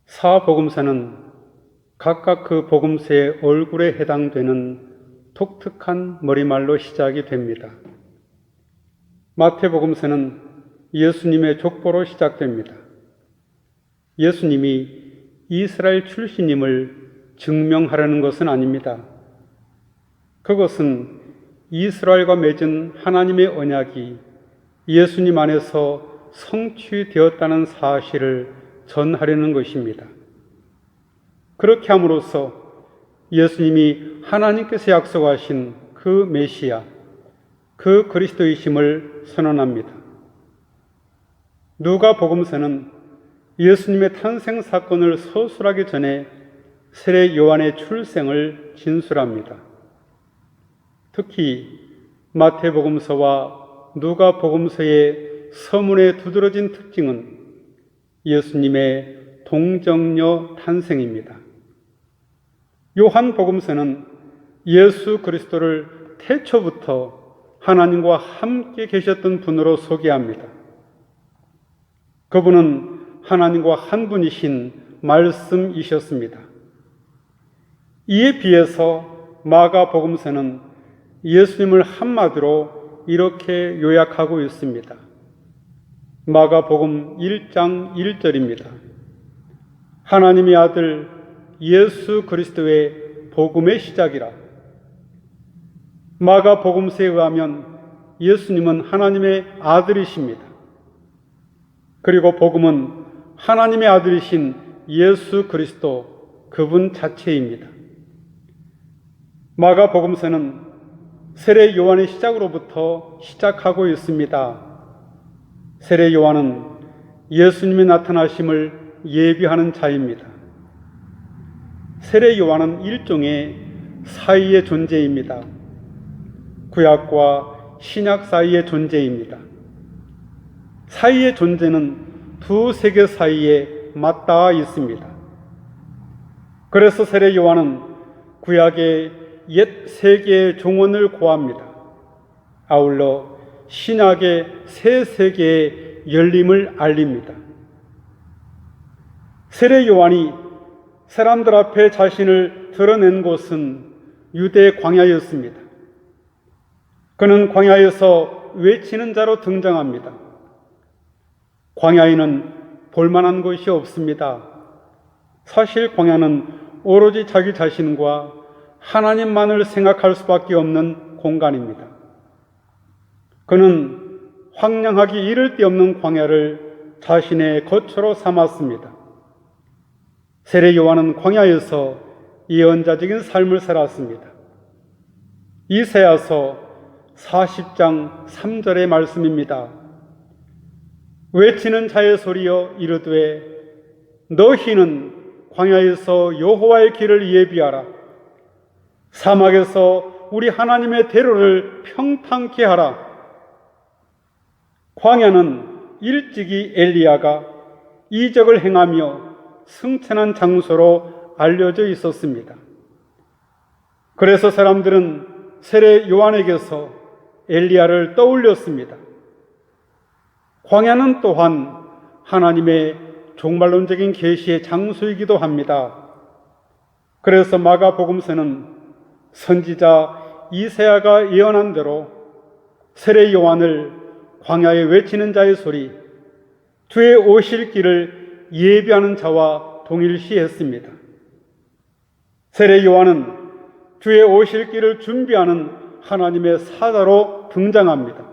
사복음서는 각각 그 복음서의 얼굴에 해당되는 독특한 머리말로 시작이 됩니다. 마태복음서는 예수님의 족보로 시작됩니다. 예수님이 이스라엘 출신임을 증명하려는 것은 아닙니다. 그것은 이스라엘과 맺은 하나님의 언약이 예수님 안에서 성취되었다는 사실을 전하려는 것입니다. 그렇게 함으로써 예수님이 하나님께서 약속하신 그 메시아, 그 그리스도이심을 선언합니다. 누가복음서는 예수님의 탄생 사건을 서술하기 전에 세례 요한의 출생을 진술합니다. 특히 마태복음서와 누가복음서의 서문에 두드러진 특징은 예수님의 동정녀 탄생입니다. 요한복음서는 예수 그리스도를 태초부터 하나님과 함께 계셨던 분으로 소개합니다. 그분은 하나님과 한 분이신 말씀이셨습니다. 이에 비해서 마가복음서는 예수님을 한마디로 이렇게 요약하고 있습니다. 마가복음 1장 1절입니다. 하나님의 아들 예수 그리스도의 복음의 시작이라. 마가복음서에 의하면 예수님은 하나님의 아들이십니다. 그리고 복음은 하나님의 아들이신 예수 그리스도 그분 자체입니다. 마가복음서는 세례 요한의 시작으로부터 시작하고 있습니다. 세례 요한은 예수님의 나타나심을 예비하는 자입니다. 세례 요한은 일종의 사이의 존재입니다. 구약과 신약 사이의 존재입니다. 사이의 존재는 두 세계 사이에 맞닿아 있습니다. 그래서 세례 요한은 구약의 옛 세계의 종언을 고합니다. 아울러 신약의 새 세계의 열림을 알립니다. 세례 요한이 사람들 앞에 자신을 드러낸 곳은 유대 광야였습니다. 그는 광야에서 외치는 자로 등장합니다. 광야에는 볼만한 것이 없습니다. 사실 광야는 오로지 자기 자신과 하나님만을 생각할 수밖에 없는 공간입니다. 그는 황량하기 이를 데 없는 광야를 자신의 거처로 삼았습니다. 세례 요한은 광야에서 예언자적인 삶을 살았습니다. 이사야서 40장 3절의 말씀입니다. 외치는 자의 소리여 이르되 너희는 광야에서 여호와의 길을 예비하라. 사막에서 우리 하나님의 대로를 평탄케 하라. 광야는 일찍이 엘리야가 이적을 행하며 승천한 장소로 알려져 있었습니다. 그래서 사람들은 세례 요한에게서 엘리야를 떠올렸습니다. 광야는 또한 하나님의 종말론적인 계시의 장소이기도 합니다. 그래서 마가복음서는 선지자 이사야가 예언한 대로 세례 요한을 광야에 외치는 자의 소리, 주의 오실 길을 예비하는 자와 동일시했습니다. 세례 요한은 주의 오실 길을 준비하는 하나님의 사자로 등장합니다.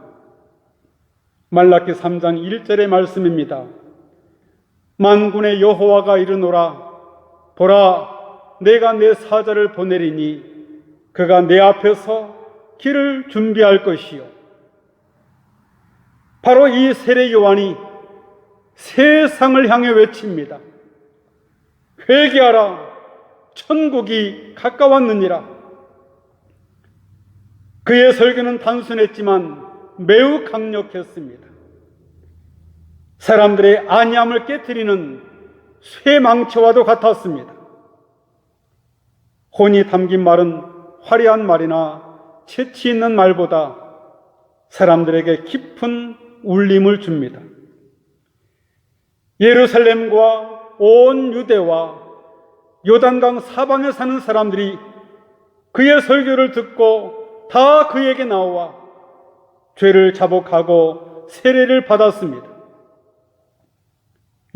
말라기 3장 1절의 말씀입니다. 만군의 여호와가 이르노라. 보라, 내가 내 사자를 보내리니 그가 내 앞에서 길을 준비할 것이요. 바로 이 세례 요한이 세상을 향해 외칩니다. 회개하라, 천국이 가까웠느니라. 그의 설교는 단순했지만 매우 강력했습니다. 사람들의 안위함을 깨트리는 쇠망치와도 같았습니다. 혼이 담긴 말은 화려한 말이나 재치 있는 말보다 사람들에게 깊은 울림을 줍니다. 예루살렘과 온 유대와 요단강 사방에 사는 사람들이 그의 설교를 듣고 다 그에게 나와 죄를 자복하고 세례를 받았습니다.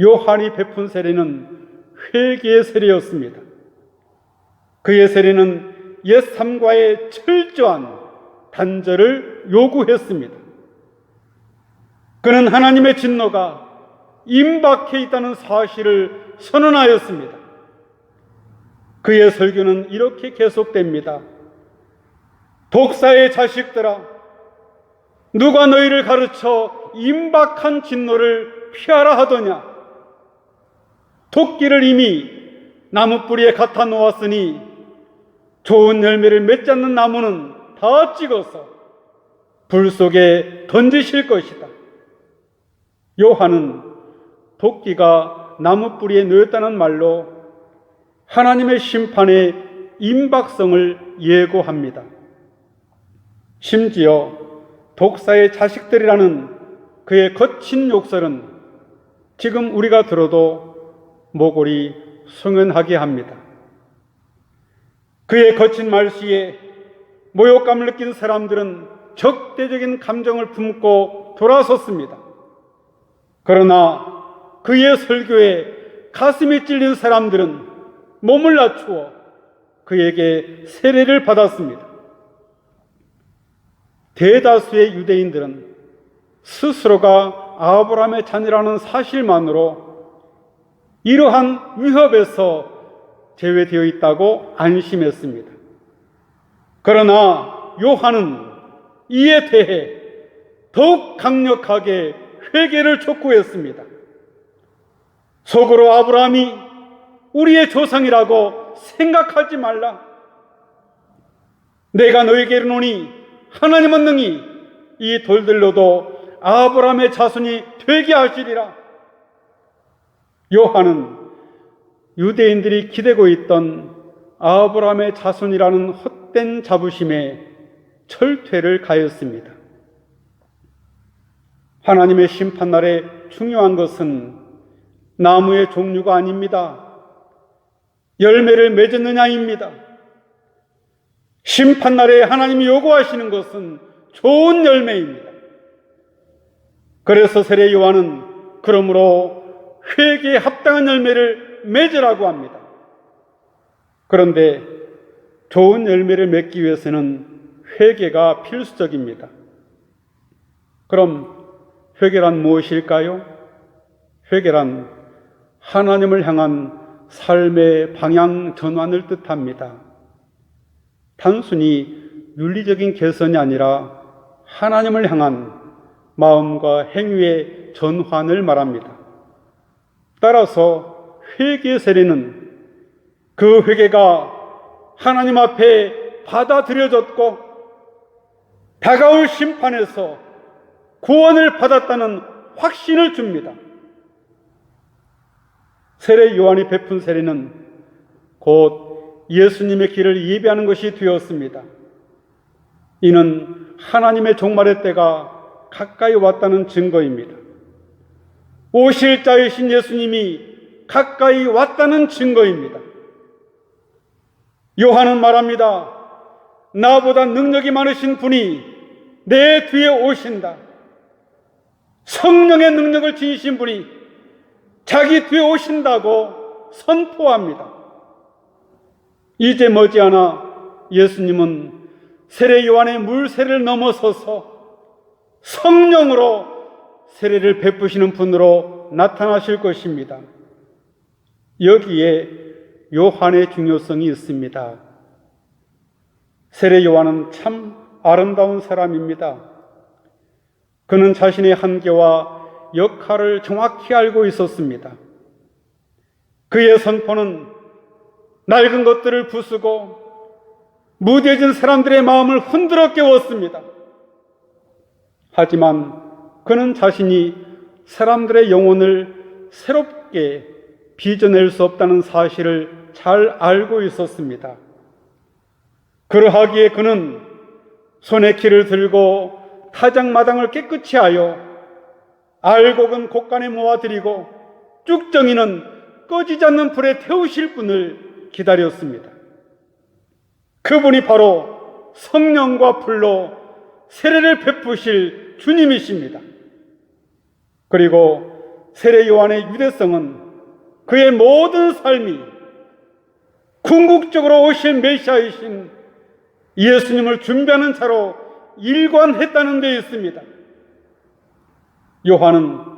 요한이 베푼 세례는 회개의 세례였습니다. 그의 세례는 옛 삶과의 철저한 단절을 요구했습니다. 그는 하나님의 진노가 임박해 있다는 사실을 선언하였습니다. 그의 설교는 이렇게 계속됩니다. 독사의 자식들아, 누가 너희를 가르쳐 임박한 진노를 피하라 하더냐? 토끼를 이미 나무뿌리에 갖다 놓았으니 좋은 열매를 맺지 않는 나무는 다 찍어서 불 속에 던지실 것이다. 요한은 토끼가 나무뿌리에 놓였다는 말로 하나님의 심판의 임박성을 예고합니다. 심지어 독사의 자식들이라는 그의 거친 욕설은 지금 우리가 들어도 모골이 송연하게 합니다. 그의 거친 말씨에 모욕감을 느낀 사람들은 적대적인 감정을 품고 돌아섰습니다. 그러나 그의 설교에 가슴이 찔린 사람들은 몸을 낮추어 그에게 세례를 받았습니다. 대다수의 유대인들은 스스로가 아브라함의 자녀라는 사실만으로 이러한 위협에서 제외되어 있다고 안심했습니다. 그러나 요한은 이에 대해 더욱 강력하게 회개를 촉구했습니다. 속으로 아브라함이 우리의 조상이라고 생각하지 말라. 내가 너에게 이르노니 하나님은 능히 이 돌들로도 아브라함의 자손이 되게 하시리라. 요한은 유대인들이 기대고 있던 아브라함의 자손이라는 헛된 자부심에 철퇴를 가했습니다. 하나님의 심판날에 중요한 것은 나무의 종류가 아닙니다. 열매를 맺었느냐입니다. 심판날에 하나님이 요구하시는 것은 좋은 열매입니다. 그래서 세례 요한은 그러므로 회개에 합당한 열매를 맺으라고 합니다. 그런데 좋은 열매를 맺기 위해서는 회개가 필수적입니다. 그럼 회개란 무엇일까요? 회개란 하나님을 향한 삶의 방향 전환을 뜻합니다. 단순히 윤리적인 개선이 아니라 하나님을 향한 마음과 행위의 전환을 말합니다. 따라서 회개 세례는 그 회개가 하나님 앞에 받아들여졌고 다가올 심판에서 구원을 받았다는 확신을 줍니다. 세례 요한이 베푼 세례는 곧 예수님의 길을 예비하는 것이 되었습니다. 이는 하나님의 종말의 때가 가까이 왔다는 증거입니다. 오실 자이신 예수님이 가까이 왔다는 증거입니다. 요한은 말합니다. 나보다 능력이 많으신 분이 내 뒤에 오신다. 성령의 능력을 지니신 분이 자기 뒤에 오신다고 선포합니다. 이제 머지않아 예수님은 세례 요한의 물세례를 넘어서서 성령으로 세례를 베푸시는 분으로 나타나실 것입니다. 여기에 요한의 중요성이 있습니다. 세례 요한은 참 아름다운 사람입니다. 그는 자신의 한계와 역할을 정확히 알고 있었습니다. 그의 선포는 낡은 것들을 부수고 무뎌진 사람들의 마음을 흔들어 깨웠습니다. 하지만 그는 자신이 사람들의 영혼을 새롭게 빚어낼 수 없다는 사실을 잘 알고 있었습니다. 그러하기에 그는 손에 키를 들고 타작마당을 깨끗이 하여 알곡은 곳간에 모아들이고 쭉정이는 꺼지지 않는 불에 태우실 분을 기다렸습니다. 그분이 바로 성령과 불로 세례를 베푸실 주님이십니다. 그리고 세례 요한의 유대성은 그의 모든 삶이 궁극적으로 오실 메시아이신 예수님을 준비하는 자로 일관했다는 데 있습니다. 요한은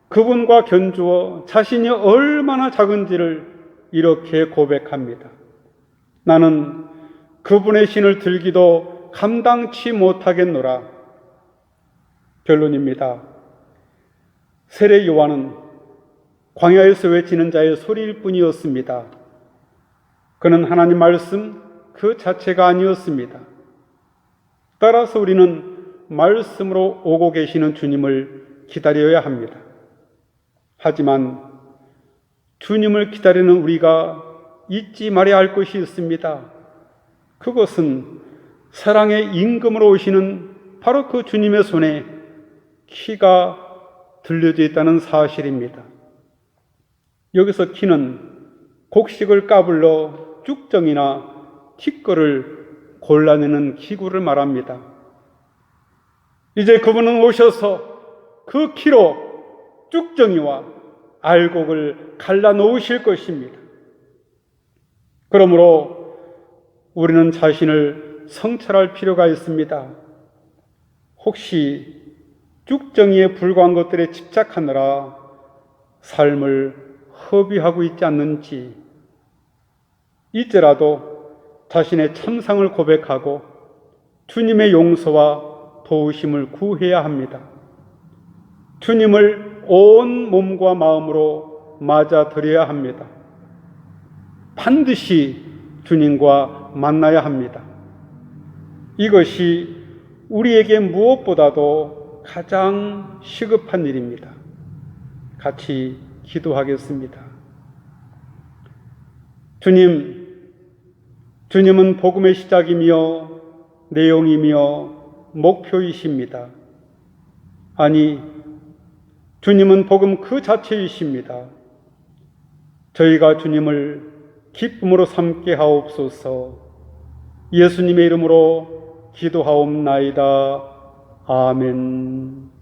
그분과 견주어 자신이 얼마나 작은지를 이렇게 고백합니다. 나는 그분의 신을 들기도 감당치 못하겠노라. 결론입니다. 세례 요한은 광야에서 외치는 자의 소리일 뿐이었습니다. 그는 하나님 말씀 그 자체가 아니었습니다. 따라서 우리는 말씀으로 오고 계시는 주님을 기다려야 합니다. 하지만 주님을 기다리는 우리가 잊지 말아야 할 것이 있습니다. 그것은 사랑의 임금으로 오시는 바로 그 주님의 손에 키가 들려져 있다는 사실입니다. 여기서 키는 곡식을 까불러 쭉정이나 티끌을 골라내는 기구를 말합니다. 이제 그분은 오셔서 그 키로 쭉정이와 알곡을 갈라놓으실 것입니다. 그러므로 우리는 자신을 성찰할 필요가 있습니다. 혹시 쭉정이에 불과한 것들에 집착하느라 삶을 허비하고 있지 않는지, 이제라도 자신의 참상을 고백하고 주님의 용서와 도우심을 구해야 합니다. 주님을 온 몸과 마음으로 맞아들여야 합니다. 반드시 주님과 만나야 합니다. 이것이 우리에게 무엇보다도 가장 시급한 일입니다. 같이 기도하겠습니다. 주님은 복음의 시작이며 내용이며 목표이십니다. 아니, 주님은 복음 그 자체이십니다. 저희가 주님을 기쁨으로 삼게 하옵소서. 예수님의 이름으로 기도하옵나이다. 아멘.